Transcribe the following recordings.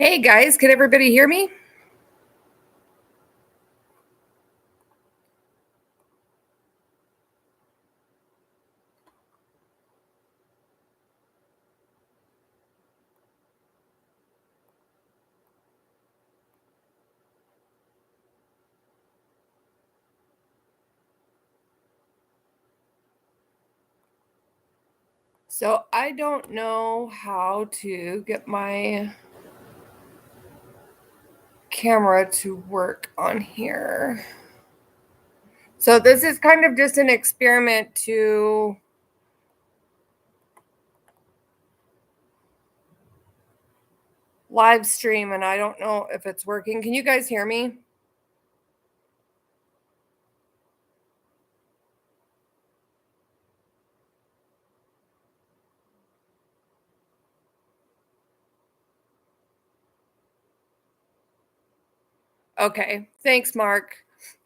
Hey guys, can everybody hear me? So I don't know how to get my camera to work on here. So this is kind of just an experiment to live stream, and I don't know if it's working. Can you guys hear me? Okay, thanks, Mark.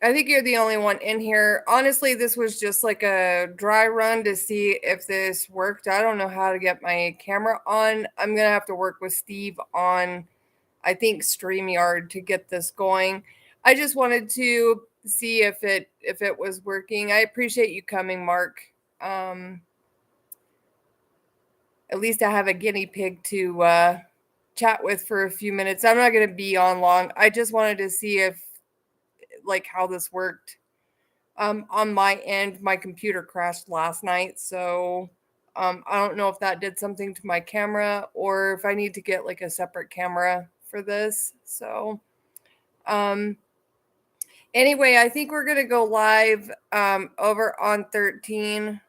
I think you're the only one in here. Honestly, this was just like a dry run to see if this worked. I don't know how to get my camera on. I'm gonna have to work with Steve on, I think, StreamYard to get this going. I just wanted to see if it was working. I appreciate you coming, Mark. Um, at least I have a guinea pig to chat with for a few minutes. I'm not going to be on long. I just wanted to see if like how this worked. On my end, my computer crashed last night, so I don't know if that did something to my camera or if I need to get like a separate camera for this. So um anyway, I think we're gonna go live over on 13.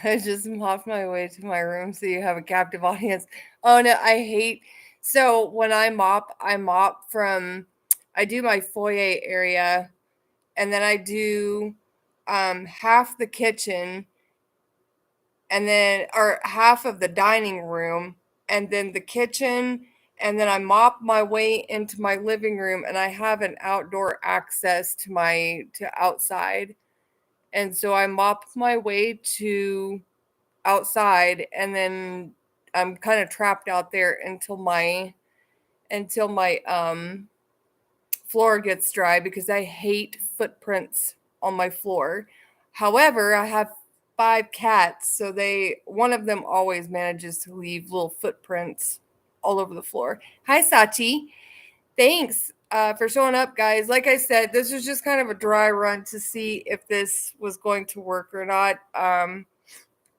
I just mopped my way to my room so you have a captive audience. Oh no, I hate, so when I mop from, I do my foyer area, and then I do half the kitchen, and then or half of the dining room, and then the kitchen, and then I mop my way into my living room, and I have an outdoor access to my to outside. And so I mop my way to outside, and then I'm kind of trapped out there until my floor gets dry because I hate footprints on my floor. However, I have 5 cats, so they one of them always manages to leave little footprints all over the floor. Hi, Sachi. Thanks for showing up, guys. Like I said, this was just kind of a dry run to see if this was going to work or not. I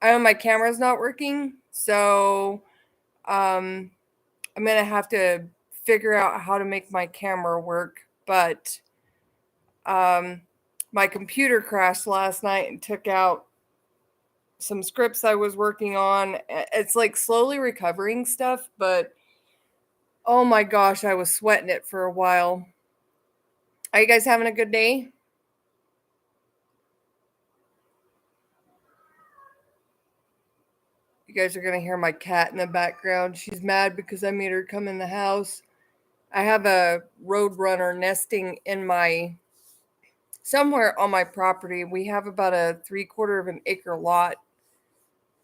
know my camera's not working, so um, I'm gonna have to figure out how to make my camera work. But um, my computer crashed last night and took out some scripts I was working on. It's like slowly recovering stuff, but oh my gosh, I was sweating it for a while. Are you guys having a good day? You guys are gonna hear my cat in the background. She's mad because I made her come in the house. I have a roadrunner nesting in my somewhere on my property. We have about a 3/4 of an acre lot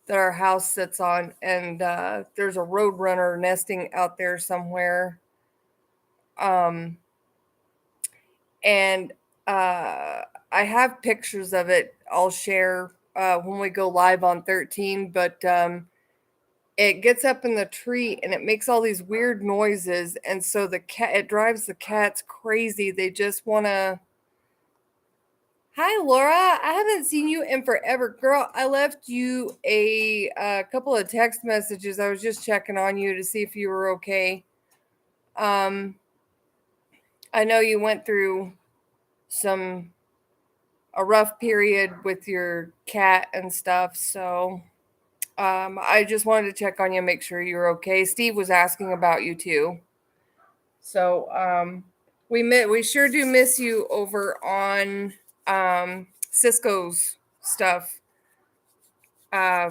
that our house sits on, and there's a roadrunner nesting out there somewhere. Um, and I have pictures of it. I'll share when we go live on 13. But it gets up in the tree and it makes all these weird noises, and so the cat it drives the cats crazy. They just want to. Hi, Laura. I haven't seen you in forever, girl. I left you a couple of text messages. I was just checking on you to see if you were okay. Um, I know you went through some a rough period with your cat and stuff, so I just wanted to check on you, make sure you were okay. Steve was asking about you too. So we sure do miss you over on Cisco's stuff, uh,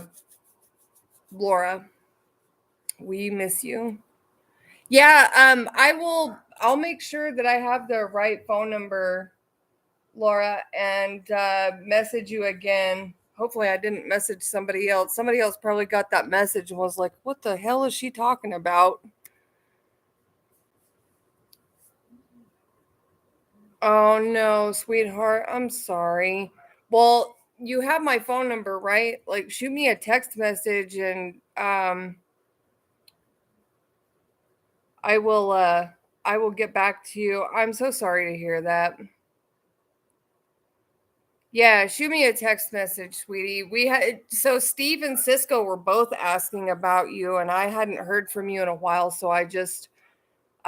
Laura. We miss you. Yeah, I'll make sure that I have the right phone number, Laura, and message you again. hopefully I didn't message somebody else. Somebody else probably got that message and was like, what the hell is she talking about? Oh no, sweetheart. I'm sorry. Well, you have my phone number, right? Like shoot me a text message and I will I will get back to you. I'm so sorry to hear that. Yeah, shoot me a text message, sweetie. We had so Steve and Cisco were both asking about you and I hadn't heard from you in a while, so I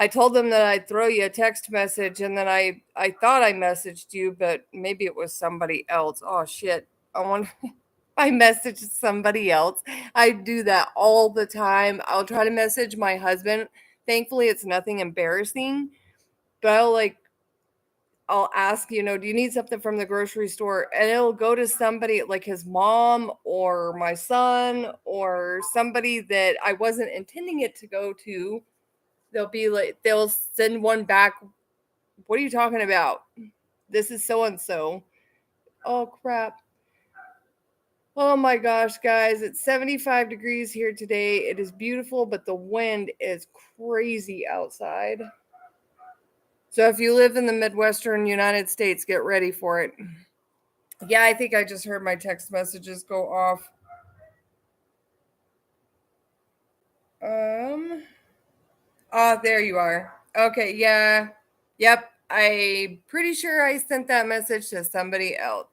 told them that I'd throw you a text message and then I thought I messaged you, but maybe it was somebody else. Oh shit. I want I messaged somebody else. I do that all the time. I'll try to message my husband. Thankfully it's nothing embarrassing, but I'll ask, do you need something from the grocery store? And it'll go to somebody like his mom or my son or somebody that I wasn't intending it to go to. They'll be like, they'll send one back. What are you talking about? This is so and so. Oh, crap. Oh my gosh, guys. It's 75 degrees here today. It is beautiful, but the wind is crazy outside. So if you live in the Midwestern United States, get ready for it. Yeah, I think I just heard my text messages go off. Oh, there you are. Okay, yeah. Yep. I'm pretty sure I sent that message to somebody else.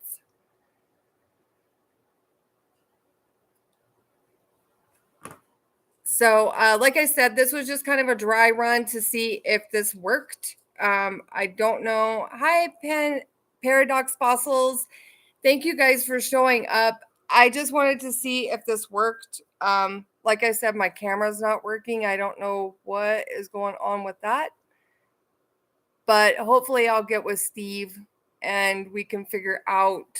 So, like I said, this was just kind of a dry run to see if this worked. I don't know. Hi, Paradox Fossils. Thank you guys for showing up. I just wanted to see if this worked. Like I said, my camera's not working. I don't know what is going on with that. But hopefully I'll get with Steve and we can figure out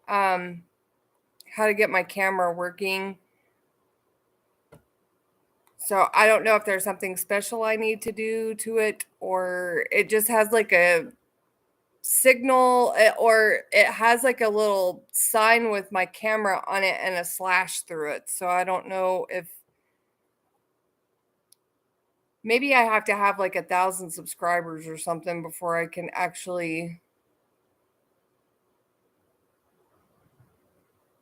how to get my camera working. So I don't know if there's something special I need to do to it or it just has like a signal or it has like a little sign with my camera on it and a slash through it. So I don't know if maybe I have to have like 1,000 subscribers or something before I can actually.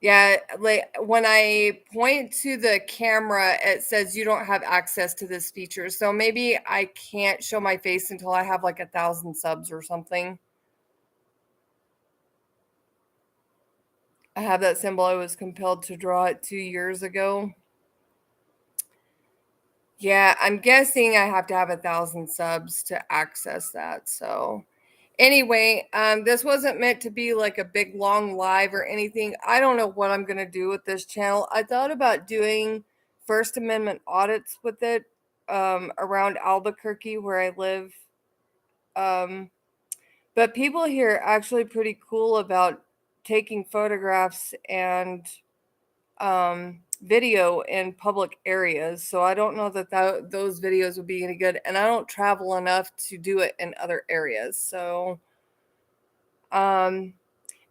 Yeah, like when I point to the camera, it says you don't have access to this feature. So maybe I can't show my face until I have like 1,000 subs or something. I have that symbol. I was compelled to draw it 2 years ago. Yeah, I'm guessing I have to have 1,000 subs to access that. So anyway, this wasn't meant to be like a big long live or anything. I don't know what I'm gonna do with this channel. I thought about doing First Amendment audits with it around Albuquerque where I live. Um, but people here are actually pretty cool about taking photographs and video in public areas. So I don't know that those videos would be any good. And I don't travel enough to do it in other areas. So um,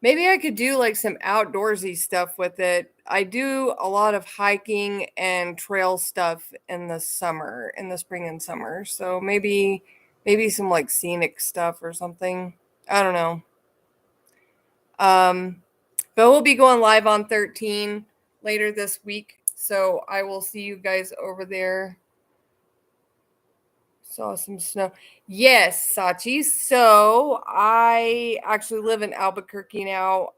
maybe I could do like some outdoorsy stuff with it. I do a lot of hiking and trail stuff in the summer, in the spring and summer. So maybe some like scenic stuff or something. I don't know. Um, but we'll be going live on 13 later this week. So I will see you guys over there. Saw some snow. Yes, Sachi. So I actually live in Albuquerque now.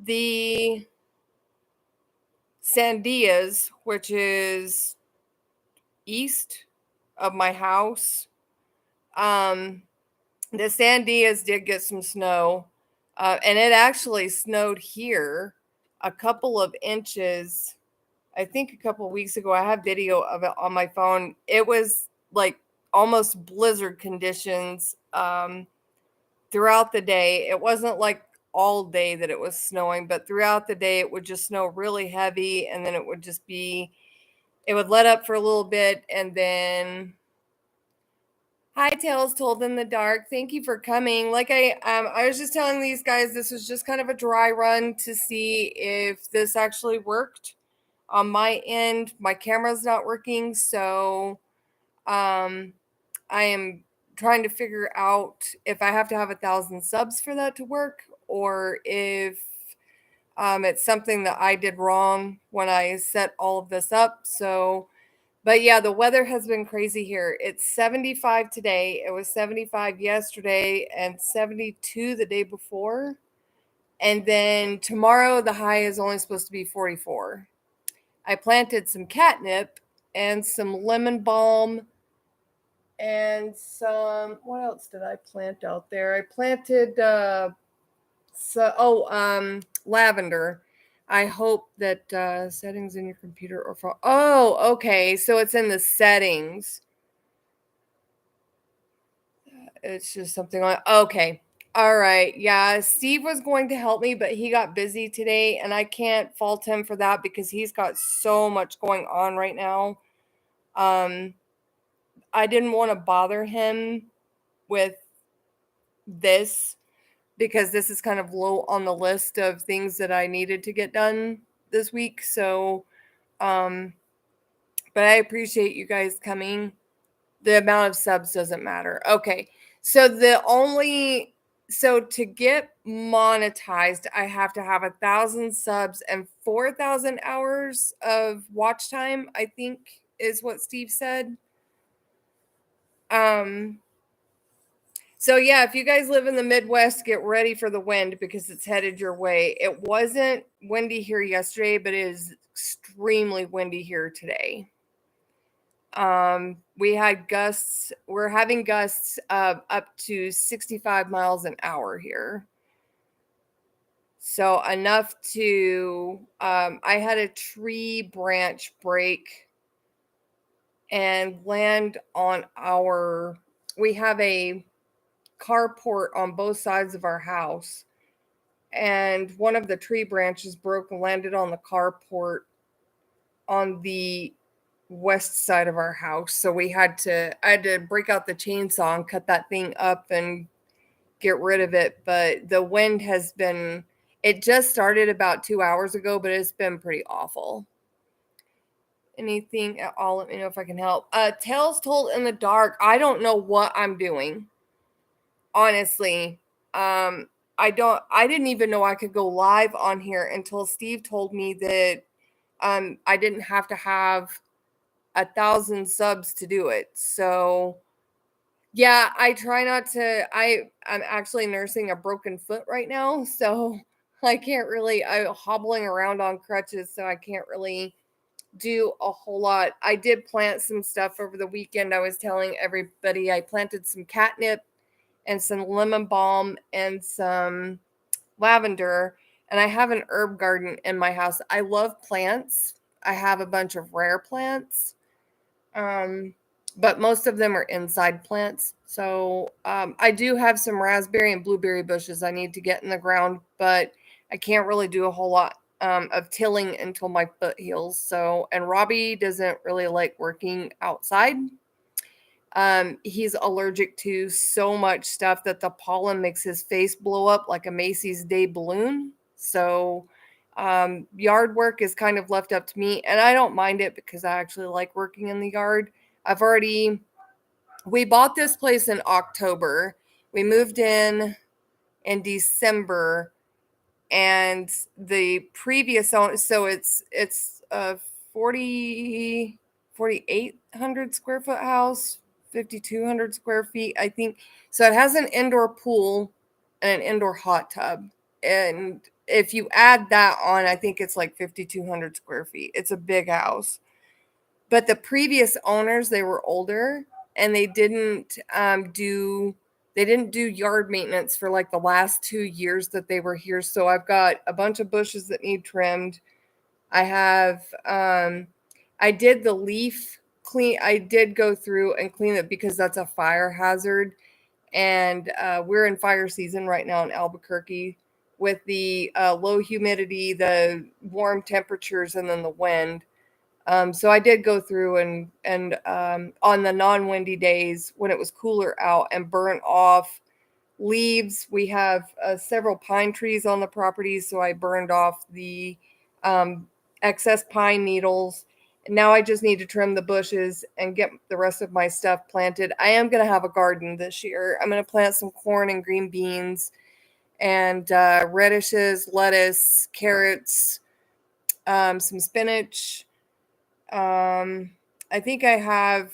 The Sandias, which is east of my house, the Sandias did get some snow. And it actually snowed here a couple of inches. I think a couple of weeks ago. I have video of it on my phone. It was like almost blizzard conditions throughout the day. It wasn't like all day that it was snowing, but throughout the day it would just snow really heavy and then it would just be it would let up for a little bit and then Hi, Tales Told in the Dark. Thank you for coming. Like I was just telling these guys, this was just kind of a dry run to see if this actually worked. On my end, my camera's not working, so I am trying to figure out if I have to have 1,000 subs for that to work, or if it's something that I did wrong when I set all of this up. So but yeah, the weather has been crazy here. It's 75 today. It was 75 yesterday and 72 the day before. And then tomorrow, the high is only supposed to be 44. I planted some catnip and some lemon balm and some, what else did I plant out there? I planted, lavender. I hope that settings in your computer or phone. Oh, okay. So it's in the settings. It's just something like, okay. All right. Yeah. Steve was going to help me, but he got busy today, and I can't fault him for that because he's got so much going on right now. Um, I didn't want to bother him with this because this is kind of low on the list of things that I needed to get done this week. So, um, but I appreciate you guys coming. The amount of subs doesn't matter. Okay. So to get monetized, I have to have 1,000 subs and 4,000 hours of watch time, I think is what Steve said. So yeah, if you guys live in the Midwest, get ready for the wind because it's headed your way. It wasn't windy here yesterday, but it is extremely windy here today. We had gusts, we're having gusts up to 65 miles an hour here. So enough to, I had a tree branch break and land on we have a carport on both sides of our house. And one of the tree branches broke and landed on the carport on the west side of our house. So I had to break out the chainsaw and cut that thing up and get rid of it. But the wind it just started about 2 hours ago, but it's been pretty awful. Anything at all, let me know if I can help. Tales Told in the Dark. I don't know what I'm doing. Honestly. I didn't even know I could go live on here until Steve told me that I didn't have to have 1,000 subs to do it. So yeah, I try not to. I'm actually nursing a broken foot right now, so I can't really. I'm hobbling around on crutches, so I can't really do a whole lot. I did plant some stuff over the weekend. I was telling everybody I planted some catnip and some lemon balm and some lavender, and I have an herb garden in my house. I love plants. I have a bunch of rare plants. But most of them are inside plants. So I do have some raspberry and blueberry bushes I need to get in the ground, but I can't really do a whole lot of tilling until my foot heals. So, and Robbie doesn't really like working outside. He's allergic to so much stuff that the pollen makes his face blow up like a Macy's Day balloon. So, yard work is kind of left up to me, and I don't mind it because I actually like working in the yard. We bought this place in October. We moved in December, and the previous owner, so it's a 4,800 square foot house, 5,200 square feet, I think. So it has an indoor pool and an indoor hot tub. And if you add that on, I think it's like 5,200 square feet. It's a big house. But the previous owners, they were older, and they didn't do yard maintenance for like the last 2 years that they were here. So I've got a bunch of bushes that need trimmed. I did the leaf clean. I did go through and clean it because that's a fire hazard. And we're in fire season right now in Albuquerque with the low humidity, the warm temperatures, and then the wind. So I did go through and on the non-windy days when it was cooler out and burn off leaves. We have several pine trees on the property, so I burned off the um, excess pine needles. And now I just need to trim the bushes and get the rest of my stuff planted. I am going to have a garden this year. I'm going to plant some corn and green beans and radishes, lettuce, carrots, some spinach. I think I have,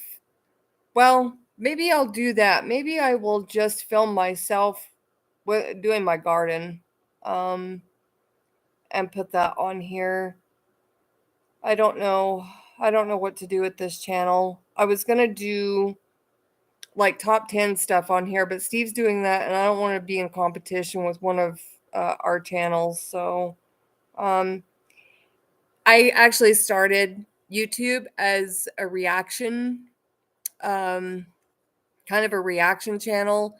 well, maybe I'll do that. Maybe I will just film myself doing my garden, um, and put that on here. I don't know. I don't know what to do with this channel. I was gonna do like top 10 stuff on here, but Steve's doing that, and I don't want to be in competition with one of our channels. So, um, I actually started YouTube as a reaction, um, kind of a reaction channel.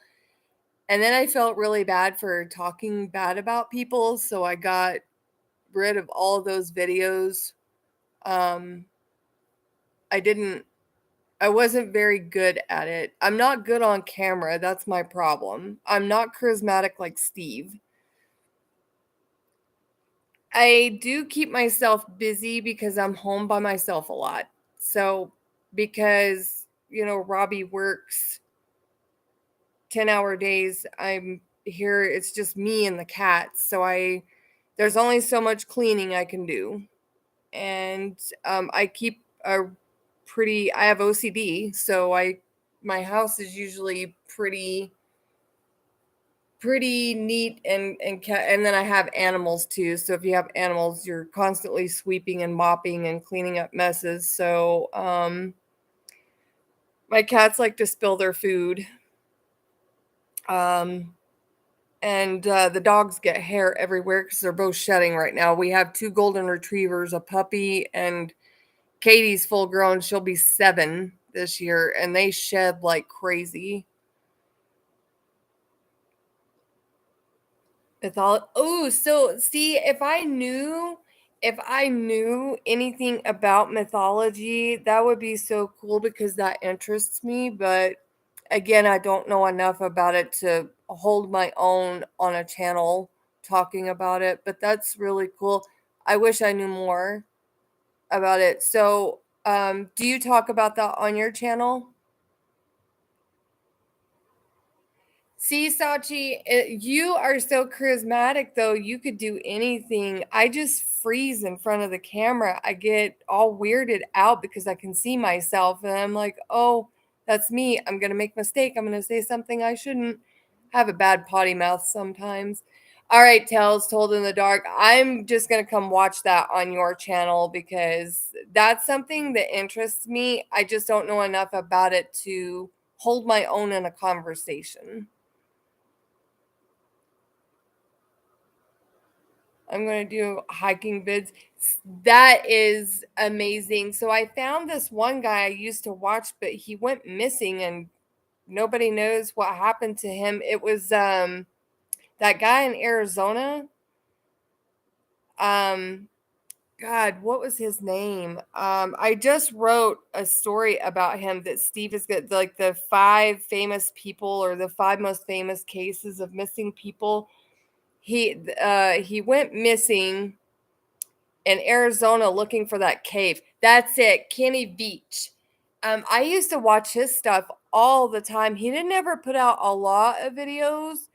And then I felt really bad for talking bad about people. So I got rid of all of those videos. Um, I didn't, I wasn't very good at it. I'm not good on camera. That's my problem. I'm not charismatic like Steve. I do keep myself busy because I'm home by myself a lot. So, because, Robbie works 10-hour days, I'm here, it's just me and the cats. So, there's only so much cleaning I can do. And I keep I have OCD. So, my house is usually pretty neat and then I have animals too. So if you have animals, you're constantly sweeping and mopping and cleaning up messes. So my cats like to spill their food. Um and the dogs get hair everywhere because they're both shedding right now. We have two golden retrievers, a puppy, and Katie's full grown. She'll be 7 this year, and they shed like crazy. So see, if I knew anything about mythology, that would be so cool because that interests me. But again, I don't know enough about it to hold my own on a channel talking about it. But that's really cool. I wish I knew more about it. So, do you talk about that on your channel? See, Sachi, you are so charismatic, though. You could do anything. I just freeze in front of the camera. I get all weirded out because I can see myself, and I'm like, oh, that's me. I'm going to make a mistake. I'm going to say something I shouldn't. Have a bad potty mouth sometimes. All right, Tales Told in the Dark. I'm just going to come watch that on your channel because that's something that interests me. I just don't know enough about it to hold my own in a conversation. I'm going to do hiking vids. That is amazing. So I found this one guy I used to watch, but he went missing and nobody knows what happened to him. It was that guy in Arizona. Um God, what was his name? I just wrote a story about him that Steve is good, like the 5 famous people or the 5 most famous cases of missing people. He went missing in Arizona looking for that cave. That's it, Kenny Beach. I used to watch his stuff all the time. He didn't ever put out a lot of videos,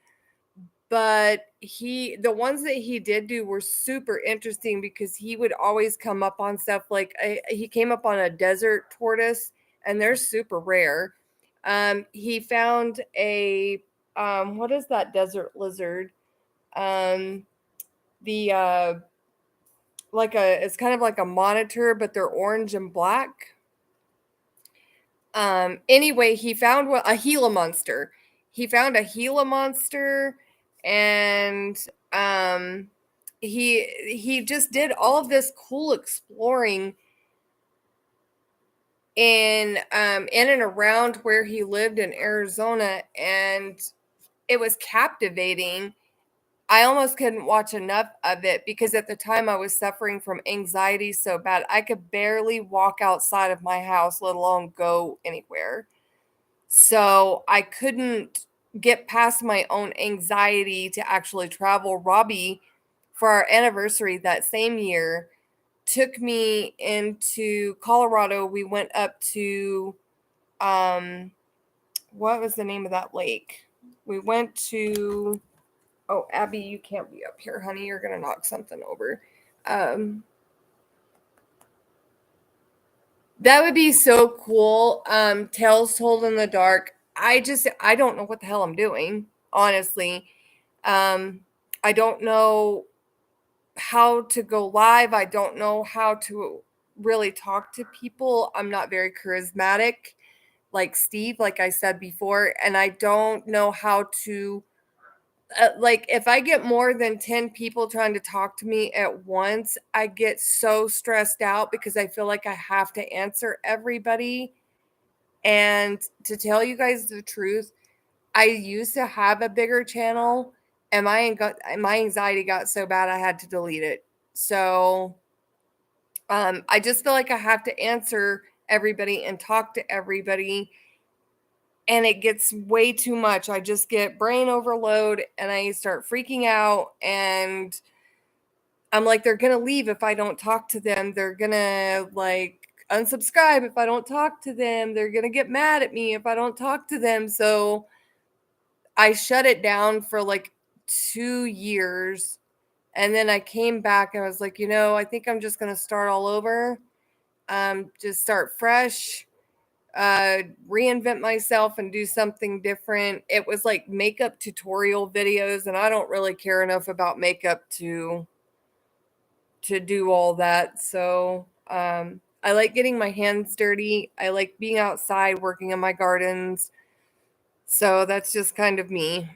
but the ones that he did do were super interesting because he would always come up on stuff like he came up on a desert tortoise, and they're super rare. He found a what is that desert lizard? Um, the it's kind of like a monitor, but they're orange and black. Anyway, he found a Gila monster. He found a Gila monster, and um, he just did all of this cool exploring in and around where he lived in Arizona, and it was captivating. I almost couldn't watch enough of it because at the time I was suffering from anxiety so bad. I could barely walk outside of my house, let alone go anywhere. So I couldn't get past my own anxiety to actually travel. Robbie, for our anniversary that same year, took me into Colorado. We went up to what was the name of that lake? We went to Oh, Abby, you can't be up here, honey. You're gonna knock something over. Um that would be so cool. Tales Told in the Dark. I don't know what the hell I'm doing, honestly. Um I don't know how to go live. I don't know how to really talk to people. I'm not very charismatic like Steve, like I said before, and I don't know how to like if I get more than 10 people trying to talk to me at once, I get so stressed out because I feel like I have to answer everybody. And to tell you guys the truth, I used to have a bigger channel and my anxiety got so bad I had to delete it. So I just feel like I have to answer everybody and talk to everybody, and it gets way too much. I just get brain overload and I start freaking out, and I'm like, they're gonna leave if I don't talk to them. They're gonna like unsubscribe if I don't talk to them. They're gonna get mad at me if I don't talk to them. So I shut it down for like 2 years. And then I came back and I was like, I think I'm just gonna start all over. Just start fresh, reinvent myself and do something different. It was like makeup tutorial videos, and I don't really care enough about makeup to do all that. So I like getting my hands dirty. I like being outside working in my gardens. So that's just kind of me.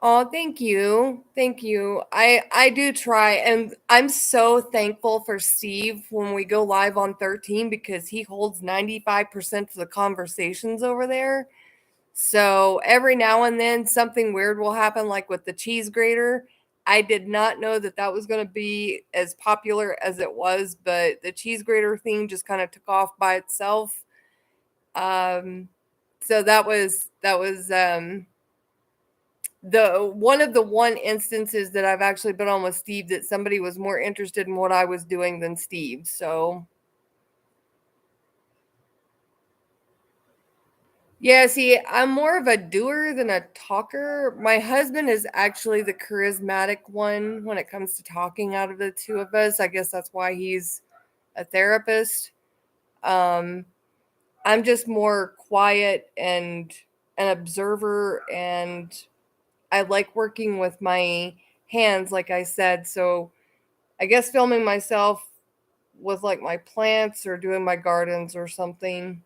Oh, thank you. Thank you. I do try, and I'm so thankful for Steve when we go live on 13 because he holds 95% of the conversations over there. So every now and then something weird will happen, like with the cheese grater. I did not know that that was going to be as popular as it was, but the cheese grater thing just kind of took off by itself. Um, so that was the one instances that I've actually been on with Steve that somebody was more interested in what I was doing than Steve. So yeah, see, I'm more of a doer than a talker. My husband is actually the charismatic one when it comes to talking out of the two of us. I guess that's why he's a therapist. Um, I'm just more quiet and an observer, and I like working with my hands, like I said. So I guess filming myself with like my plants or doing my gardens or something.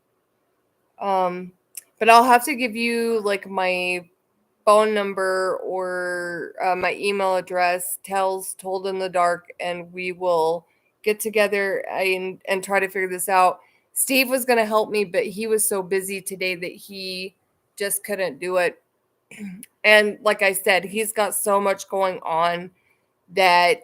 Um, but I'll have to give you like my phone number or my email address, Tells Told in the Dark, and we will get together and try to figure this out. Steve was going to help me, but he was so busy today that he just couldn't do it. And like I said, he's got so much going on that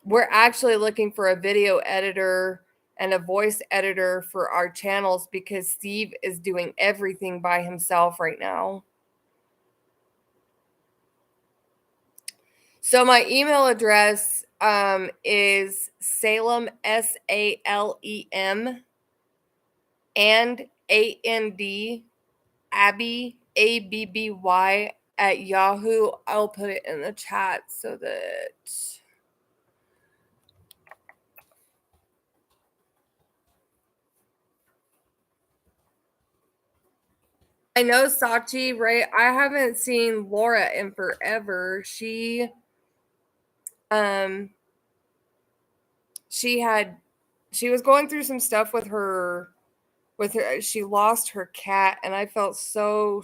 we're actually looking for a video editor and a voice editor for our channels because Steve is doing everything by himself right now. So my email address is Salem, SALEM, and AND, Abby, ABBY, at Yahoo. I'll put it in the chat so that I know Sachi, right? I haven't seen Laura in forever. Um she had she was going through some stuff with her. She lost her cat, and I felt so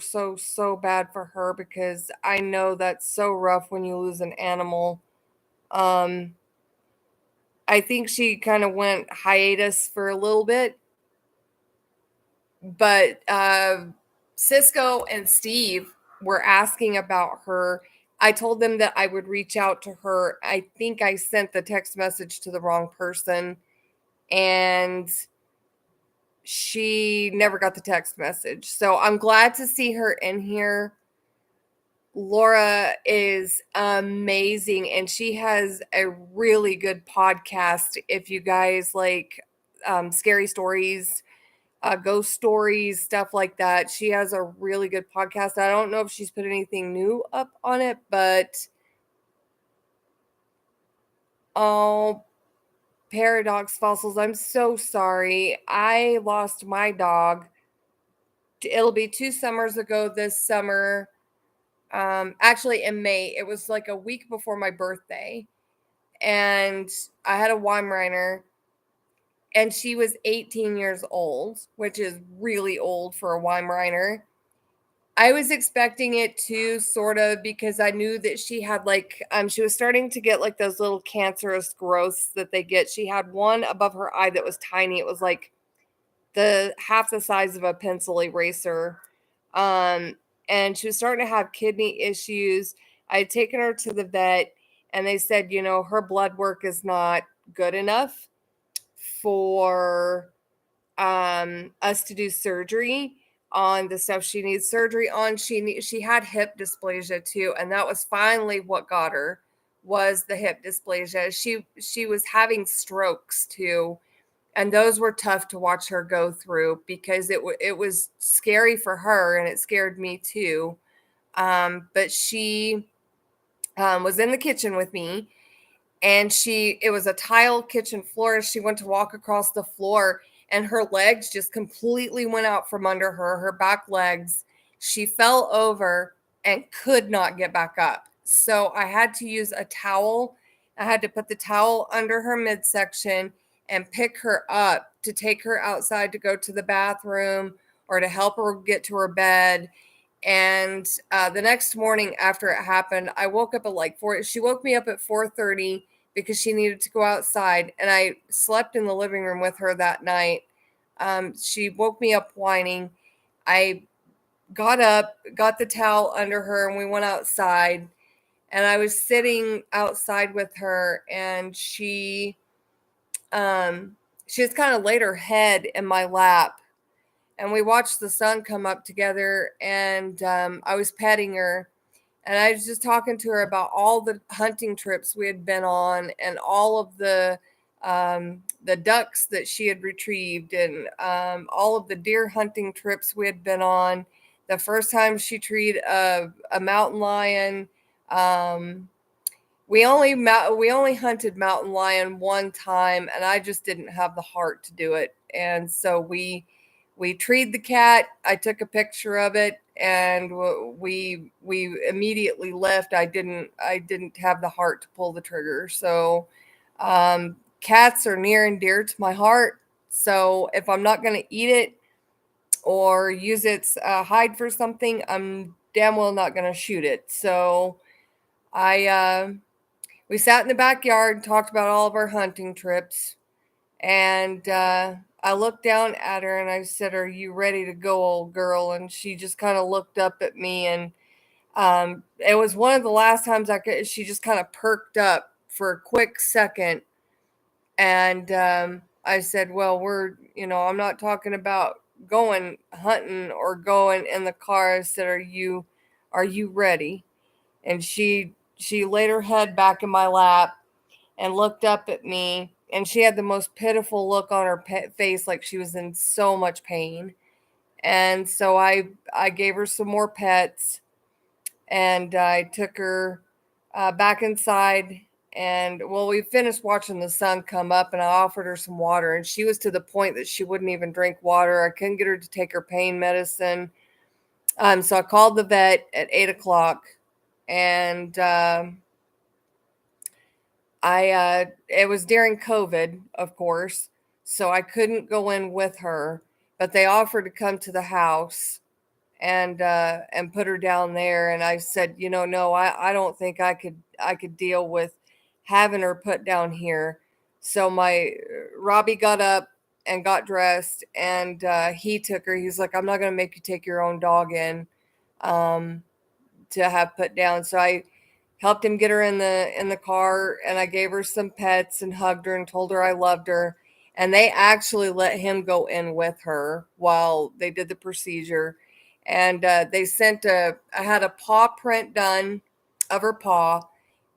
bad for her because I know that's so rough when you lose an animal. Um I think she kind of went hiatus for a little bit, but Cisco and Steve were asking about her. I told them that I would reach out to her. I think I sent the text message to the wrong person, and she never got the text message. So I'm glad to see her in here. Laura is amazing, and she has a really good podcast. If you guys like scary stories, ghost stories, stuff like that, she has a really good podcast. I don't know if she's put anything new up on it, but oh, Paradox Fossils, I'm so sorry. I lost my dog. It'll be 2 summers ago this summer. Actually, in May, it was like a week before my birthday, and I had a Weimaraner, and she was 18 years old, which is really old for a Weimaraner. I was expecting it to, sort of, because I knew that she had like she was starting to get like those little cancerous growths that they get. She had one above her eye that was tiny. It was like the half the size of a pencil eraser. Um, and she was starting to have kidney issues. I had taken her to the vet, and they said, her blood work is not good enough for us to do surgery on the stuff she needs surgery on. She had hip dysplasia too, and that was finally what got her, was the hip dysplasia. She was having strokes too, and those were tough to watch her go through, because it was scary for her, and it scared me too. But she was in the kitchen with me, and it was a tile kitchen floor. She went to walk across the floor, and her legs just completely went out from under her back legs. She fell over and could not get back up. So I had to use a towel. I had to put the towel under her midsection and pick her up to take her outside to go to the bathroom or to help her get to her bed. And the next morning after it happened, I woke up at like 4. She woke me up at 4:30 because she needed to go outside, and I slept in the living room with her that night. She woke me up whining. I got up, got the towel under her, and we went outside. And I was sitting outside with her, and she just kind of laid her head in my lap, and we watched the sun come up together. And I was petting her, and I was just talking to her about all the hunting trips we had been on, and all of the ducks that she had retrieved, and all of the deer hunting trips we had been on. The first time she treated a mountain lion. We only hunted mountain lion one time, and I just didn't have the heart to do it. And so we treed the cat. I took a picture of it, and we immediately left. I didn't have the heart to pull the trigger. So cats are near and dear to my heart. So if I'm not going to eat it or use its hide for something, I'm damn well not going to shoot it. So I we sat in the backyard and talked about all of our hunting trips. And I looked down at her and I said, "Are you ready to go, old girl?" And she just kind of looked up at me. And it was one of the last times she just kind of perked up for a quick second. And I said, "Well, I'm not talking about going hunting or going in the car." I said, "Are you ready?" And she laid her head back in my lap and looked up at me, and she had the most pitiful look on her face, like she was in so much pain. And so I gave her some more pets, and I took her back inside. And well, we finished watching the sun come up, and I offered her some water, and she was to the point that she wouldn't even drink water. I couldn't get her to take her pain medicine. So I called the vet at 8 o'clock, and it was during COVID, of course, so I couldn't go in with her, but they offered to come to the house and put her down there. And I said, no, I don't think I could deal with having her put down here. So my Robbie got up and got dressed, and he took her. He's like, "I'm not gonna make you take your own dog in." to have put down. So I helped him get her in the car, and I gave her some pets and hugged her and told her I loved her. And they actually let him go in with her while they did the procedure. And they sent I had a paw print done of her paw,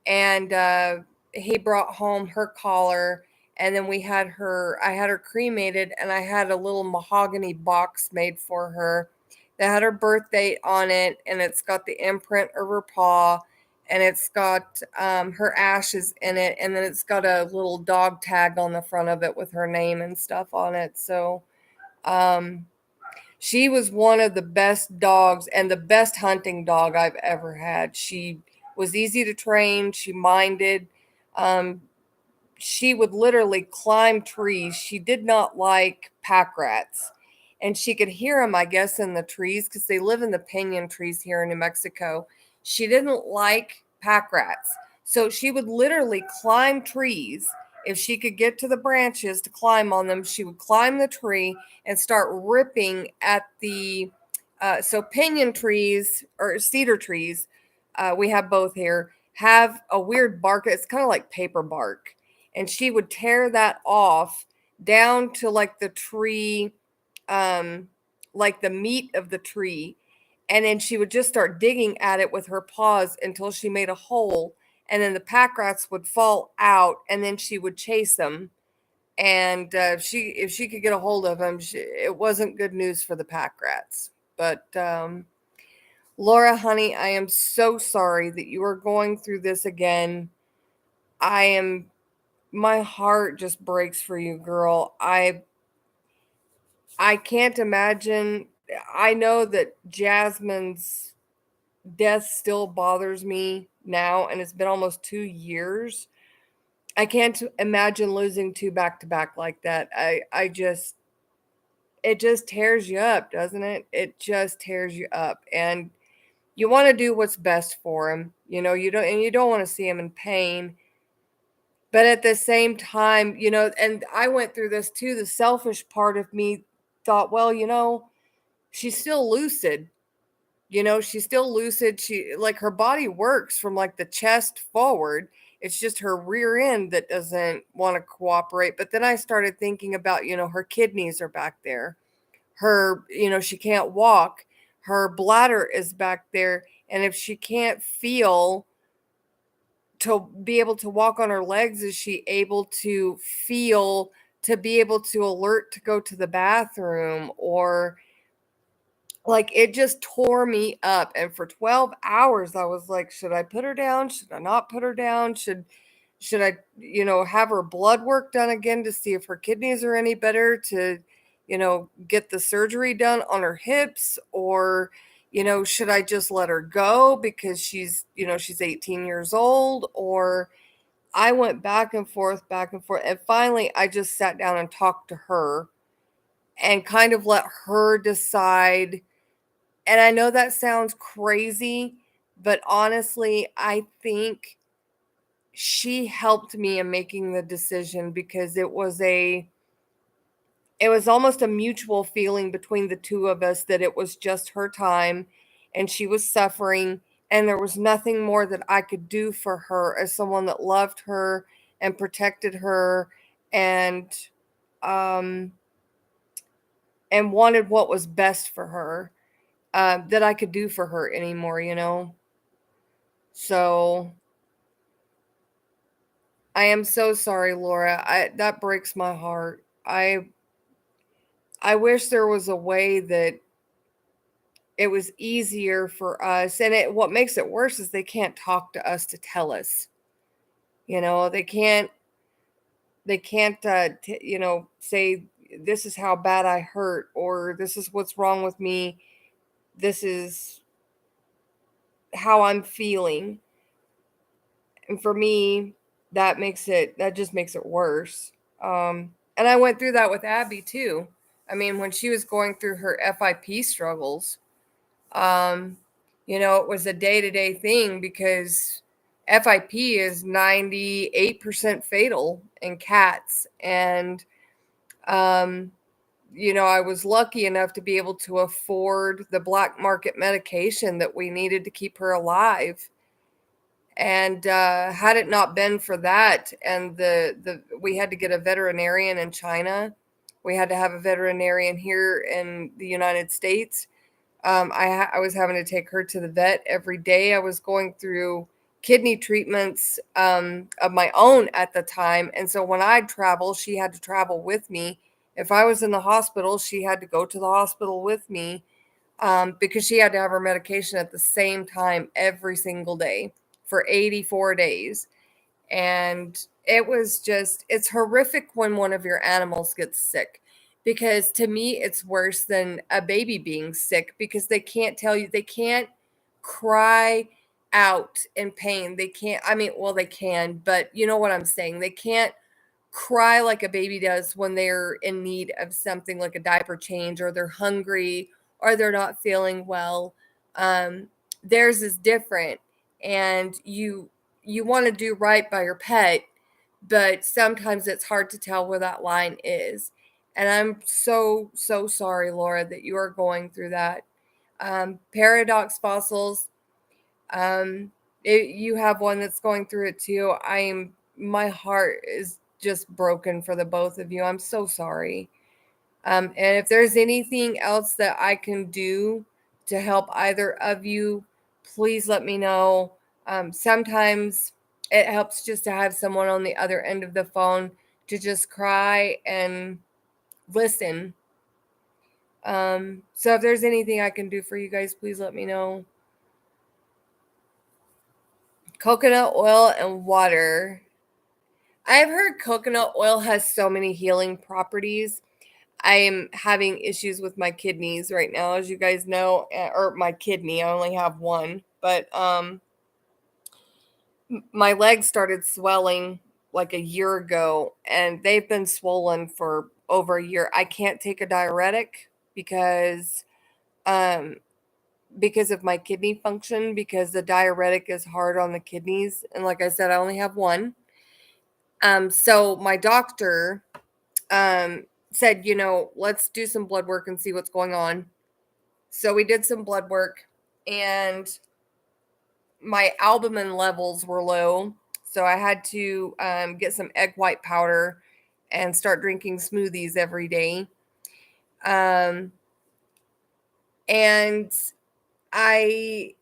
and he brought home her collar, and then I had her cremated, and I had a little mahogany box made for her that had her birth date on it, and it's got the imprint of her paw, and it's got her ashes in it, and then it's got a little dog tag on the front of it with her name and stuff on it. So um, she was one of the best dogs and the best hunting dog I've ever had. She was easy to train. She minded. Um, she would literally climb trees. She did not like pack rats. And she could hear them, I guess, in the trees because they live in the pinyon trees here in New Mexico. She didn't like pack rats. So she would literally climb trees. If she could get to the branches to climb on them, she would climb the tree and start ripping at the. So pinyon trees or cedar trees, we have both here, have a weird bark. It's kind of like paper bark, and she would tear that off down to like the tree, like the meat of the tree, and then she would just start digging at it with her paws until she made a hole, and then the pack rats would fall out, and then she would chase them. And if she could get a hold of them, it wasn't good news for the pack rats. But Laura, honey, I am so sorry that you are going through this again. I am My heart just breaks for you, girl. I can't imagine. I know that Jasmine's death still bothers me now, and it's been almost 2 years. I can't imagine losing two back to back like that. It just tears you up, doesn't it? It just tears you up, and you want to do what's best for him. You don't want to see him in pain. But at the same time, and I went through this too. The selfish part of me thought, well, she's still lucid. She's still lucid. She, like, her body works from like the chest forward. It's just her rear end that doesn't want to cooperate. But then I started thinking about, her kidneys are back there. She can't walk. Her bladder is back there. And if she can't feel to be able to walk on her legs, is she able to feel to be able to alert to go to the bathroom? Or, like, it just tore me up. And for 12 hours I was like, should I put her down? Should I not put her down? Should I, have her blood work done again to see if her kidneys are any better, to, get the surgery done on her hips? Or, should I just let her go because she's 18 years old? Or I went back and forth, back and forth. And finally, I just sat down and talked to her and kind of let her decide. And I know that sounds crazy, but honestly, I think she helped me in making the decision, because it was almost a mutual feeling between the two of us that it was just her time, and she was suffering, and there was nothing more that I could do for her as someone that loved her and protected her, and um and wanted what was best for her, that I could do for her anymore. So I am so sorry, Laura. That breaks my heart. I wish there was a way that it was easier for us. And what makes it worse is they can't talk to us to tell us. They can't say this is how bad I hurt, or this is what's wrong with me. This is how I'm feeling. And for me, that just makes it worse. And I went through that with Abby too. I mean, when she was going through her FIP struggles, um, it was a day-to-day thing, because FIP is 98% fatal in cats. And um, I was lucky enough to be able to afford the black market medication that we needed to keep her alive. And had it not been for that, and the we had to get a veterinarian in China, we had to have a veterinarian here in the United States. I was having to take her to the vet every day. I was going through kidney treatments of my own at the time, and so when I'd travel, she had to travel with me. If I was in the hospital, she had to go to the hospital with me, because she had to have her medication at the same time every single day for 84 days. And it's horrific when one of your animals gets sick, because to me, it's worse than a baby being sick, because they can't cry out in pain. They can't, I mean, well, they can, but you know what I'm saying? They can't cry like a baby does when they're in need of something like a diaper change, or they're hungry, or they're not feeling well. Um, Theirs is different, and you want to do right by your pet, but sometimes it's hard to tell where that line is. And I'm so sorry, Laura, that you are going through that. Paradox fossils, you have one that's going through it too. My heart is just broken for the both of you. I'm so sorry. And if there's anything else that I can do to help either of you, please let me know. Sometimes it helps just to have someone on the other end of the phone to just cry and listen. So if there's anything I can do for you guys, please let me know. Coconut oil and water. I've heard coconut oil has so many healing properties. I am having issues with my kidneys right now, as you guys know, or my kidney. I only have one, but my legs started swelling like a year ago, and they've been swollen for over a year. I can't take a diuretic um because of my kidney function, because the diuretic is hard on the kidneys, and like I said, I only have one. So my doctor um said, let's do some blood work and see what's going on. So we did some blood work, and my albumin levels were low. So I had to get some egg white powder and start drinking smoothies every day. Um, and I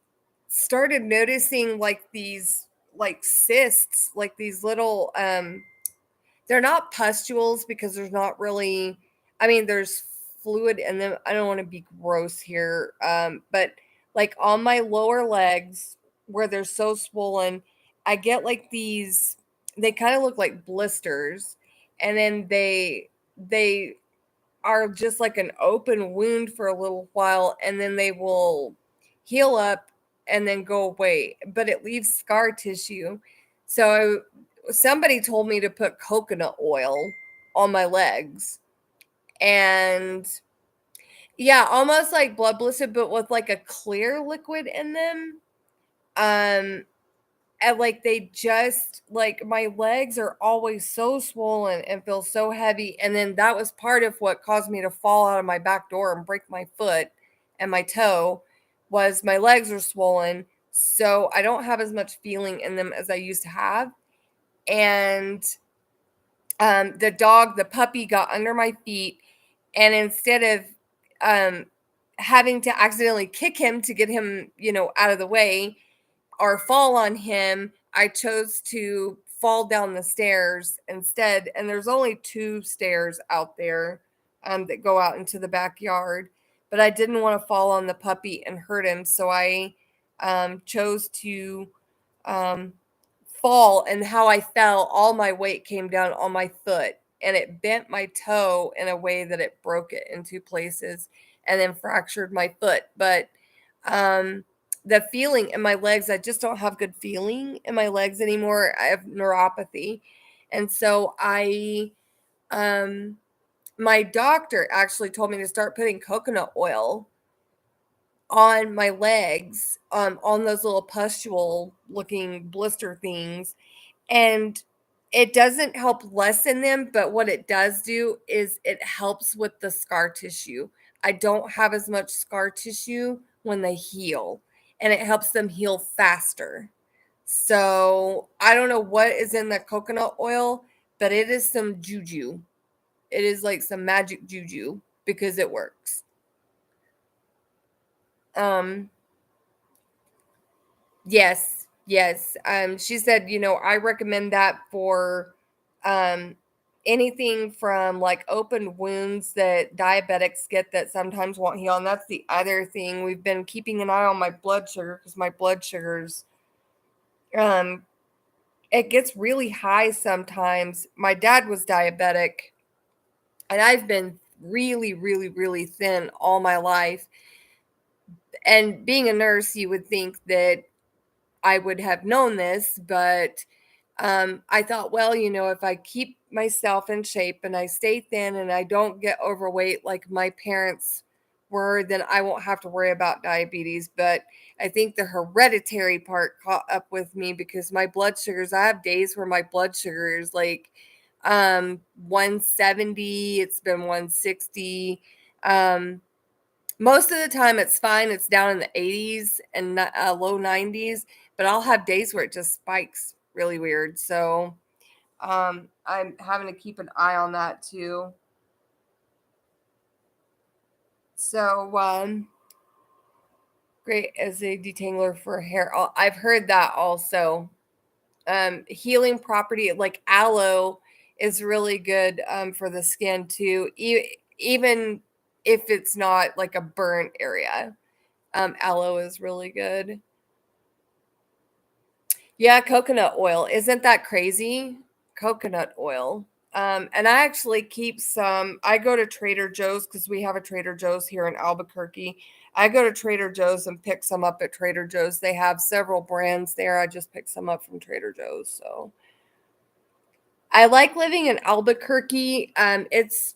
started noticing like these like cysts, like these little they're not pustules, because there's not really, I mean, there's fluid in them. I don't want to be gross here. But like on my lower legs where they're so swollen, I get like these, they kind of look like blisters. And then they are just like an open wound for a little while, and then they will heal up and then go away, but it leaves scar tissue. So somebody told me to put coconut oil on my legs, and yeah, almost like blood blister, but with like a clear liquid in them. Um, and like they just like my legs are always so swollen and feel so heavy. And then that was part of what caused me to fall out of my back door and break my foot and my toe, was my legs are swollen. So I don't have as much feeling in them as I used to have. And the puppy got under my feet, and instead of um, having to accidentally kick him to get him, out of the way, or fall on him, I chose to fall down the stairs instead. And there's only two stairs out there that go out into the backyard. But I didn't want to fall on the puppy and hurt him. So I chose to um, fall. And how I fell, all my weight came down on my foot, and it bent my toe in a way that it broke it in two places and then fractured my foot. But um, the feeling in my legs, I just don't have good feeling in my legs anymore. I have neuropathy. And so um, my doctor actually told me to start putting coconut oil on my legs, on those little pustule looking blister things. And It doesn't help lessen them, but what it does do is it helps with the scar tissue. I don't have as much scar tissue when they heal, and it helps them heal faster. So I don't know what is in the coconut oil, but it is some juju. It is like some magic juju because it works. Um, yes, yes. She said, I recommend that for um anything from like open wounds that diabetics get that sometimes won't heal. And that's the other thing. We've been keeping an eye on my blood sugar because my blood sugars um it gets really high sometimes. My dad was diabetic, and I've been really, really, really thin all my life. And being a nurse, you would think that I would have known this, but I thought, well, if I keep myself in shape and I stay thin and I don't get overweight like my parents were, then I won't have to worry about diabetes. But I think the hereditary part caught up with me because my blood sugars, I have days where my blood sugar is like 170, it's been 160. Most of the time it's fine. It's down in the 80s and low 90s, but I'll have days where it just spikes really weird. So I'm having to keep an eye on that too. So great as a detangler for hair. I've heard that also. Healing property like aloe is really good for the skin too. Even if it's not like a burnt area, aloe is really good. Yeah, coconut oil. Isn't that crazy? Coconut oil. And I actually keep some. I go to Trader Joe's because we have a Trader Joe's here in Albuquerque. I go to Trader Joe's and pick some up at Trader Joe's. They have several brands there. I just pick some up from Trader Joe's. So I like living in Albuquerque. It's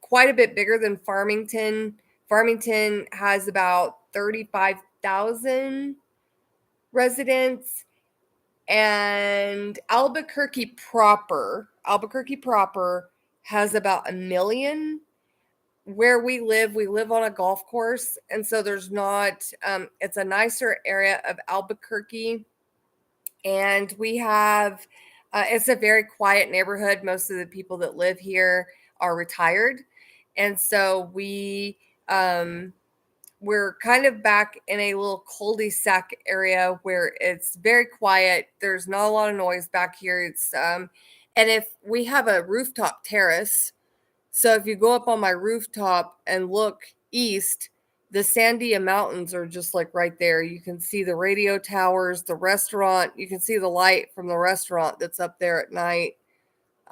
quite a bit bigger than Farmington. Farmington has about 35,000 residents, and Albuquerque proper has about a million. Where we live on a golf course, and so there's not it's a nicer area of Albuquerque, and we have it's a very quiet neighborhood. Most of the people that live here are retired, and so um we're kind of back in a little cul-de-sac area where it's very quiet. There's not a lot of noise back here. It's and if we have a rooftop terrace, so if you go up on my rooftop and look east, the Sandia Mountains are just like right there. You can see the radio towers, the restaurant. You can see the light from the restaurant that's up there at night.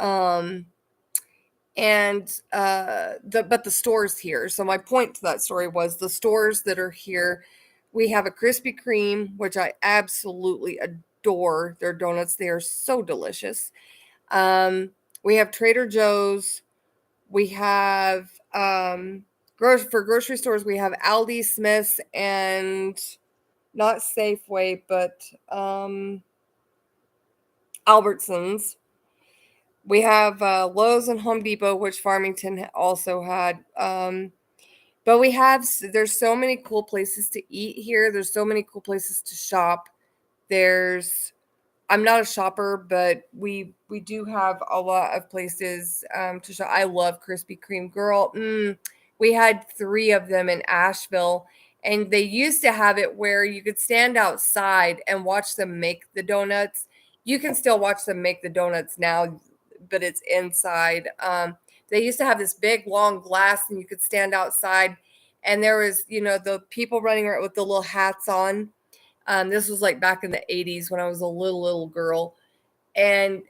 Um, and the stores here. So my point to that story was the stores that are here. We have a Krispy Kreme, which I absolutely adore. Their donuts, they are so delicious. We have Trader Joe's. We have for grocery stores, we have Aldi, Smith's, and not Safeway, but Albertsons. We have Lowe's and Home Depot, which Farmington also had. But there's so many cool places to eat here. There's so many cool places to shop. There's I'm not a shopper, but we do have a lot of places to shop. I love Krispy Kreme, girl. We had 3 of them in Asheville, and they used to have it where you could stand outside and watch them make the donuts. You can still watch them make the donuts now, but it's inside. They used to have this big long glass, and you could stand outside, and there was the people running around with the little hats on. This was like back in the 80s when I was a little girl, and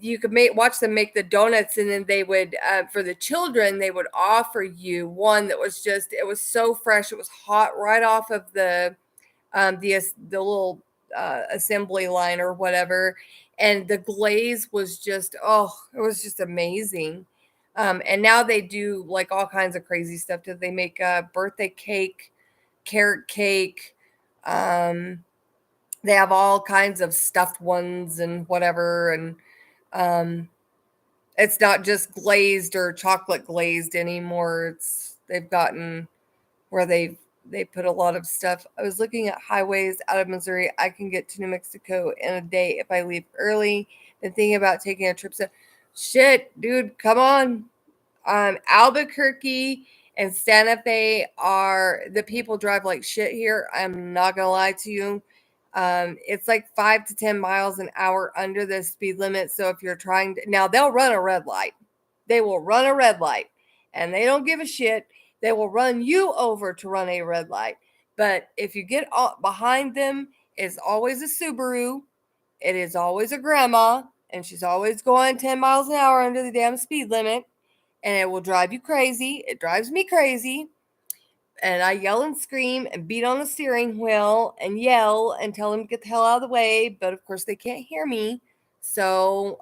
you could watch them make the donuts, and then they would for the children they would offer you one that was it was so fresh, it was hot right off of the little assembly line or whatever, and the glaze was it was just amazing. And now they do like all kinds of crazy stuff. Did they make a birthday cake, carrot cake? um they have all kinds of stuffed ones and whatever, and It's not just glazed or chocolate glazed anymore. They've gotten where they put a lot of stuff. I was looking at highways out of Missouri. I can get to New Mexico in a day if I leave early. Been thinking about taking a trip. So, shit, dude, come on. Albuquerque and Santa Fe are the people drive like shit here. I'm not gonna lie to you. It's like 5 to 10 miles an hour under the speed limit. So if you're trying to, now they'll run a red light. They will run a red light and they don't give a shit. They will run you over to run a red light. But if you get behind them, it's always a Subaru. It is always a grandma, and she's always going 10 miles an hour under the damn speed limit, and it will drive you crazy. It drives me crazy. And I yell and scream and beat on the steering wheel and yell and tell them to get the hell out of the way. But of course, they can't hear me. So,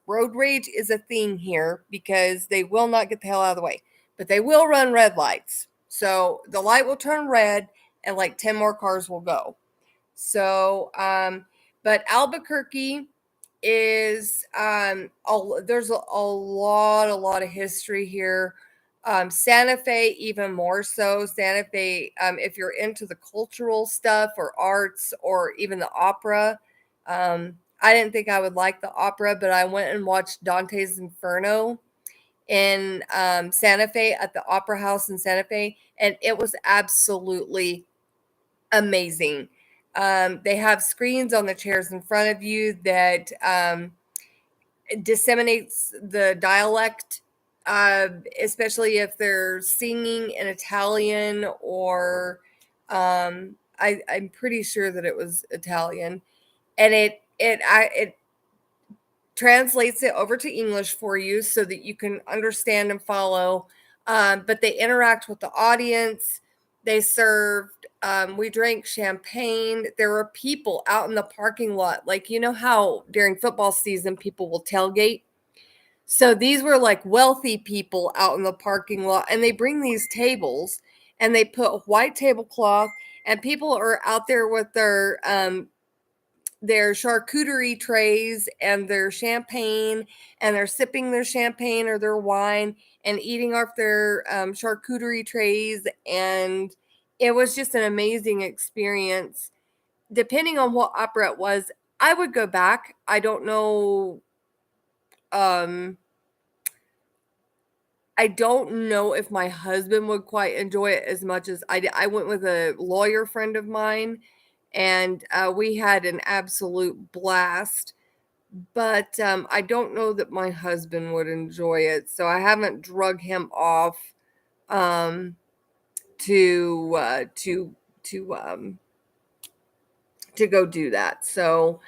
road rage is a thing here because they will not get the hell out of the way, but they will run red lights. So the light will turn red and like 10 more cars will go. So, but Albuquerque is there's a lot of history here. Santa Fe even more so. Santa Fe, if you're into the cultural stuff or arts or even the opera, I didn't think I would like the opera, but I went and watched Dante's Inferno in Santa Fe at the Opera House in Santa Fe, and it was absolutely amazing. They have screens on the chairs in front of you that disseminates the dialect, especially if they're singing in Italian or I'm pretty sure that it was Italian, and it translates it over to English for you so that you can understand and follow. But they interact with the audience. They served, we drank champagne. There were people out in the parking lot. Like, you know how during football season people will tailgate? So these were like wealthy people out in the parking lot, and they bring these tables and they put white tablecloth, and people are out there with their charcuterie trays and their champagne, and they're sipping their champagne or their wine and eating off their charcuterie trays. And it was just an amazing experience. Depending on what opera it was, I would go back. I don't know. Um, I don't know if my husband would quite enjoy it as much as I did. I went with a lawyer friend of mine, and we had an absolute blast. But I don't know that my husband would enjoy it, so I haven't drug him off um, to to go do that. So,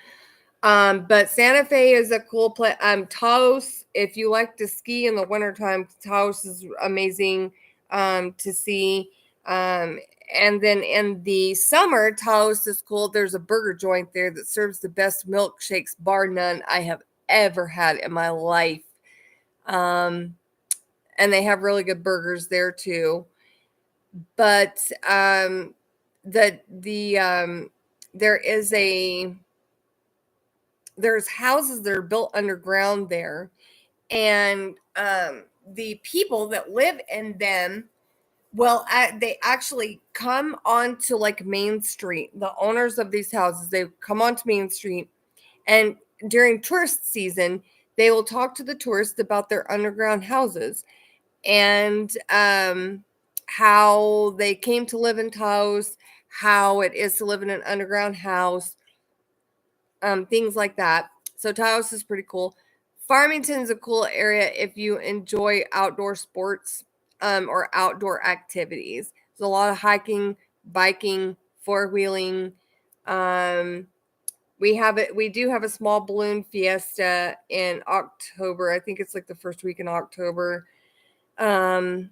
but Santa Fe is a cool place. Taos, if you like to ski in the wintertime, Taos is amazing to see. Um, and then in the summer, Taos is cool. There's a burger joint there that serves the best milkshakes, bar none, I have ever had in my life. Um, and they have really good burgers there too. But the there is a there's houses that are built underground there, and the people that live in them, well, they actually come onto like Main Street. The owners of these houses, they come onto Main Street, and during tourist season, they will talk to the tourists about their underground houses and how they came to live in Taos, how it is to live in an underground house, things like that. So Taos is pretty cool. Farmington's a cool area if you enjoy outdoor sports or outdoor activities. There's a lot of hiking, biking, four wheeling. Um, we do have a small balloon fiesta in October. I think it's like the first week in October. Um,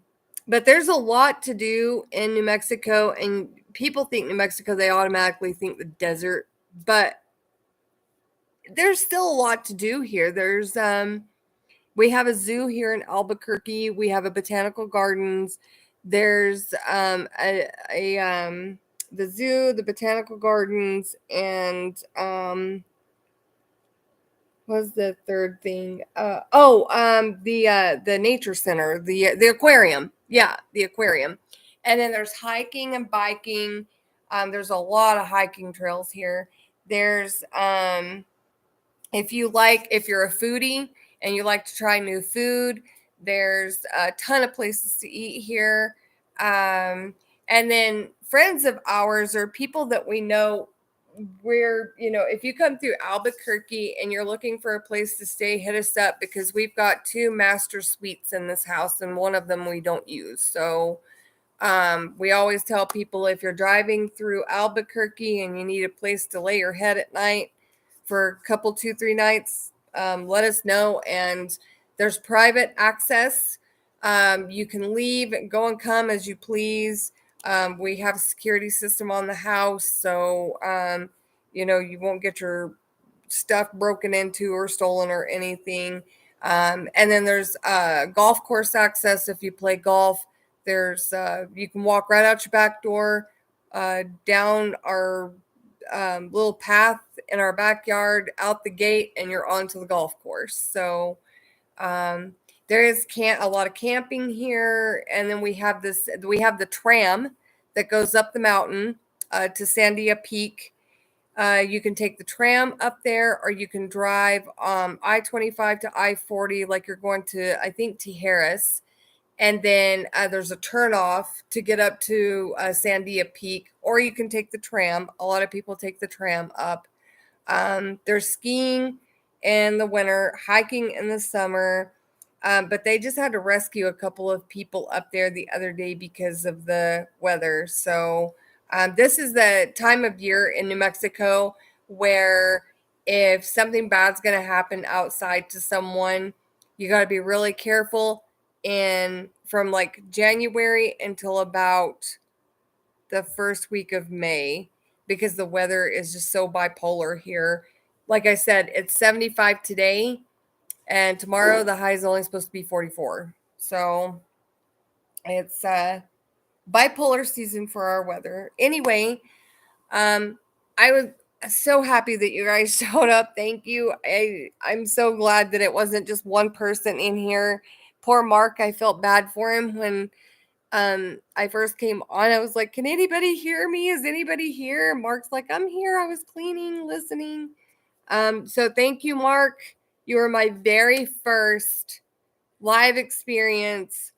but there's a lot to do in New Mexico, and people think New Mexico, they automatically think the desert, but there's still a lot to do here. We have a zoo here in Albuquerque. We have a botanical gardens. There's the zoo, the botanical gardens, and was the third thing? The nature center, the aquarium. Yeah, the aquarium. And then there's hiking and biking. There's a lot of hiking trails here. There's if you're a foodie and you like to try new food, there's a ton of places to eat here. And then friends of ours or people that we know, if you come through Albuquerque and you're looking for a place to stay, hit us up because we've got 2 master suites in this house and one of them we don't use. So we always tell people if you're driving through Albuquerque and you need a place to lay your head at night for a couple, 2, 3 nights, let us know. And there's private access. You can leave, go and come as you please. We have a security system on the house, so you won't get your stuff broken into or stolen or anything. And then there's golf course access if you play golf. There's you can walk right out your back door, down our little path in our backyard, out the gate, and you're onto the golf course. So there is a lot of camping here, and then we have the tram that goes up the mountain to Sandia Peak. You can take the tram up there, or you can drive I-25 to I-40 like you're going to, I think, Tijeras. And then there's a turnoff to get up to Sandia Peak, or you can take the tram. A lot of people take the tram up. There's skiing in the winter, hiking in the summer, but they just had to rescue a couple of people up there the other day because of the weather. So this is the time of year in New Mexico where if something bad's going to happen outside to someone, you got to be really careful. And from like January until about the first week of May, because the weather is just so bipolar here. Like I said, it's 75 today, and tomorrow the high is only supposed to be 44. So it's bipolar season for our weather. Anyway, I was so happy that you guys showed up. Thank you. I'm so glad that it wasn't just one person in here. Poor Mark, I felt bad for him when I first came on. I was like, can anybody hear me? Is anybody here? Mark's like, I'm here. I was cleaning, listening. So thank you, Mark. You were my very first live experience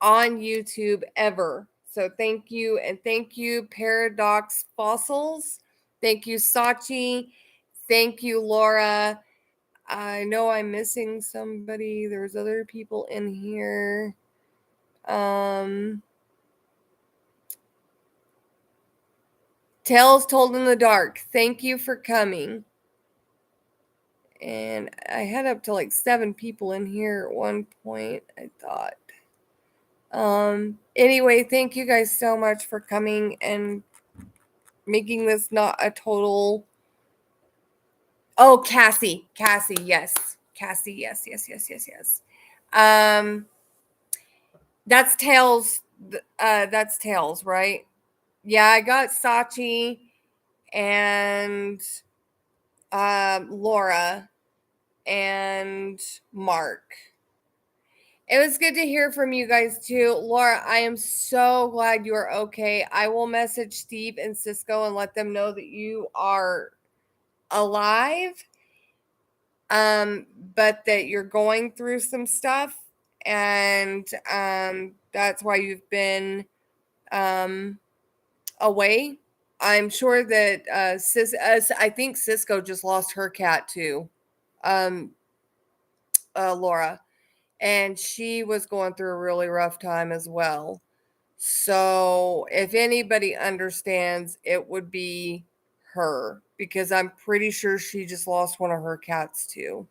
on YouTube ever. So thank you. And thank you, Paradox Fossils. Thank you, Sachi. Thank you, Laura. I know I'm missing somebody. There's other people in here. Tales Told in the Dark. Thank you for coming. And I had up to like 7 people in here at one point, I thought. Anyway, thank you guys so much for coming and making this not a total. Oh, Cassie, yes. Cassie, yes. That's Tails. That's Tails, right? Yeah, I got Sachi and Laura and Mark. It was good to hear from you guys too. Laura, I am so glad you are okay. I will message Steve and Cisco and let them know that you are alive, but that you're going through some stuff, and that's why you've been away. I'm sure that I think Cisco just lost her cat too, Laura, and she was going through a really rough time as well. So if anybody understands, it would be her, because I'm pretty sure she just lost one of her cats too.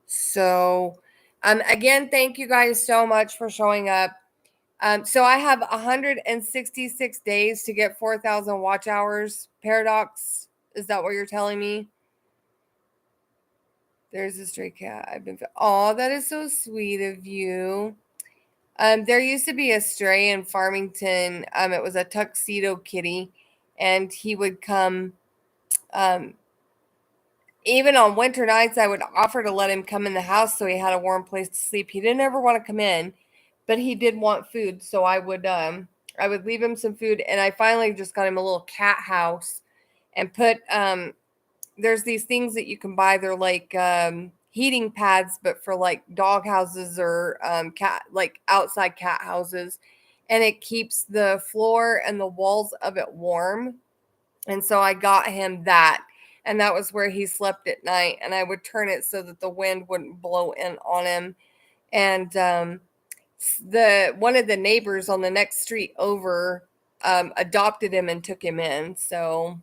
So again, thank you guys so much for showing up. So I have 166 days to get 4,000 watch hours. Paradox, is that what you're telling me? There's a stray cat. Oh, that is so sweet of you. There used to be a stray in Farmington. It was a tuxedo kitty, and he would come even on winter nights, I would offer to let him come in the house so he had a warm place to sleep. He didn't ever want to come in, but he did want food, so I would leave him some food, and I finally just got him a little cat house and put there's these things that you can buy. They're like heating pads, but for like dog houses or cat, like outside cat houses, and it keeps the floor and the walls of it warm. And so I got him that, and that was where he slept at night. And I would turn it so that the wind wouldn't blow in on him. And the one of the neighbors on the next street over adopted him and took him in. So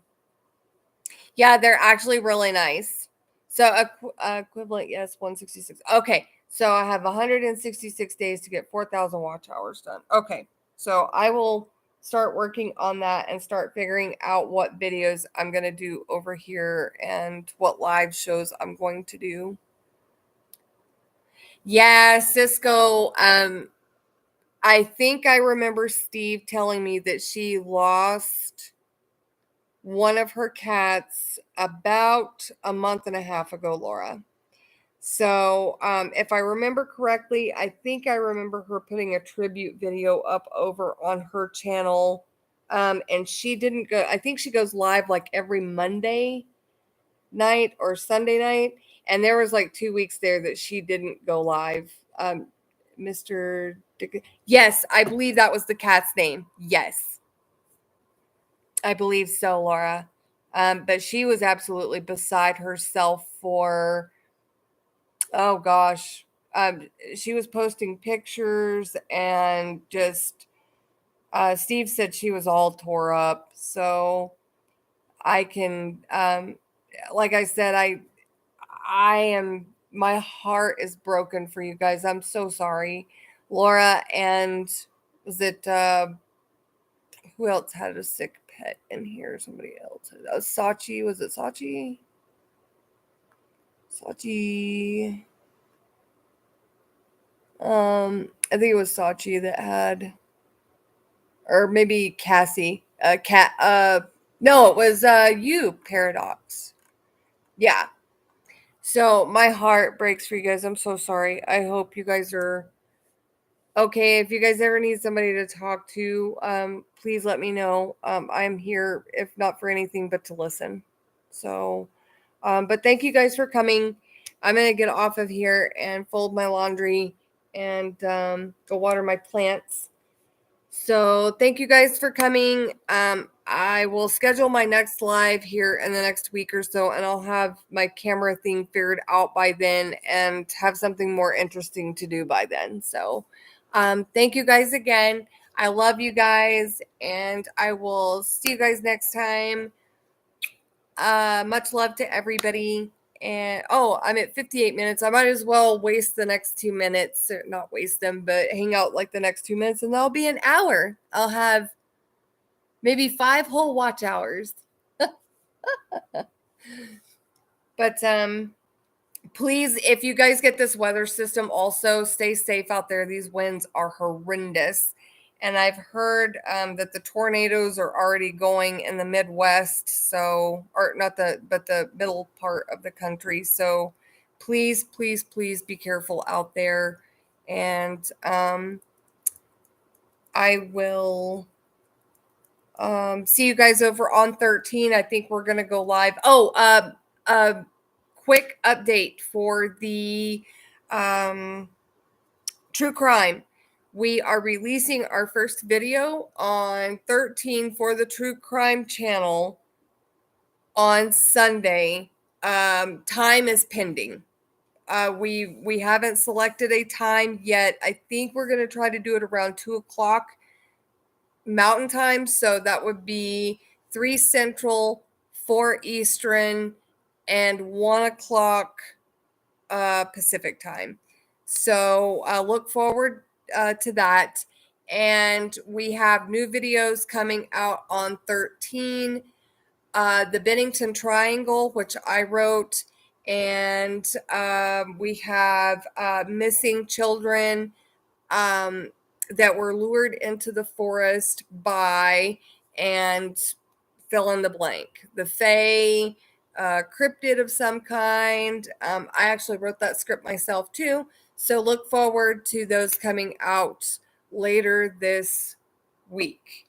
yeah, they're actually really nice. So equivalent, yes, 166. Okay, so I have 166 days to get 4,000 watch hours done. Okay, so I will start working on that and start figuring out what videos I'm going to do over here and what live shows I'm going to do. Yeah, Cisco. I think I remember Steve telling me that she lost one of her cats about a month and a half ago, Laura. So, if I remember correctly, I think I remember her putting a tribute video up over on her channel. And she didn't go, I think she goes live like every Monday night or Sunday night. And there was like 2 weeks there that she didn't go live. Mr. Yes, I believe that was the cat's name. Yes. I believe so, Laura. But she was absolutely beside herself for, oh gosh. She was posting pictures and just, Steve said she was all tore up. So I can, like I said, I am, my heart is broken for you guys. I'm so sorry, Laura. And was it, who else had a sick pet in here? Somebody else. Sachi. Was it Sachi? Sachi. I think it was Sachi that had, or maybe Cassie. Cat. No, it was you, Paradox. Yeah. So my heart breaks for you guys. I'm so sorry. I hope you guys are okay. If you guys ever need somebody to talk to, please let me know. I'm here, if not for anything but to listen. So, but thank you guys for coming. I'm going to get off of here and fold my laundry and go water my plants. So thank you guys for coming. I will schedule my next live here in the next week or so, and I'll have my camera thing figured out by then and have something more interesting to do by then. So thank you guys again. I love you guys, and I will see you guys next time. Much love to everybody. And oh, I'm at 58 minutes. I might as well waste the next 2 minutes, or not waste them, but hang out like the next 2 minutes, and that'll be an hour. I'll have maybe 5 whole watch hours. But please, if you guys get this weather system, also stay safe out there. These winds are horrendous. And I've heard that the tornadoes are already going in the Midwest, so, or not but the middle part of the country. So please, please, please be careful out there. And I will see you guys over on 13. I think we're gonna go live. Oh, quick update for the true crime. We are releasing our first video on 13 for the True Crime channel on Sunday. Time is pending. We haven't selected a time yet. I think we're going to try to do it around 2:00 Mountain Time. So that would be 3 Central, 4 Eastern, and 1:00 Pacific Time. So look forward to that. And we have new videos coming out on 13. The Bennington Triangle, which I wrote, and we have missing children that were lured into the forest by, and fill in the blank, the Fae, cryptid of some kind. I actually wrote that script myself too. So look forward to those coming out later this week.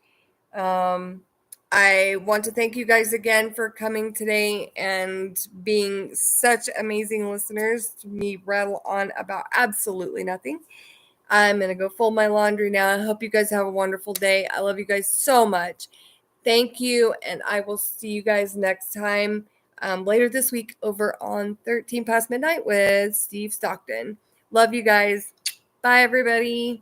I want to thank you guys again for coming today and being such amazing listeners to me rattle on about absolutely nothing. I'm going to go fold my laundry now. I hope you guys have a wonderful day. I love you guys so much. Thank you. And I will see you guys next time later this week over on 13 Past Midnight with Steve Stockton. Love you guys. Bye, everybody.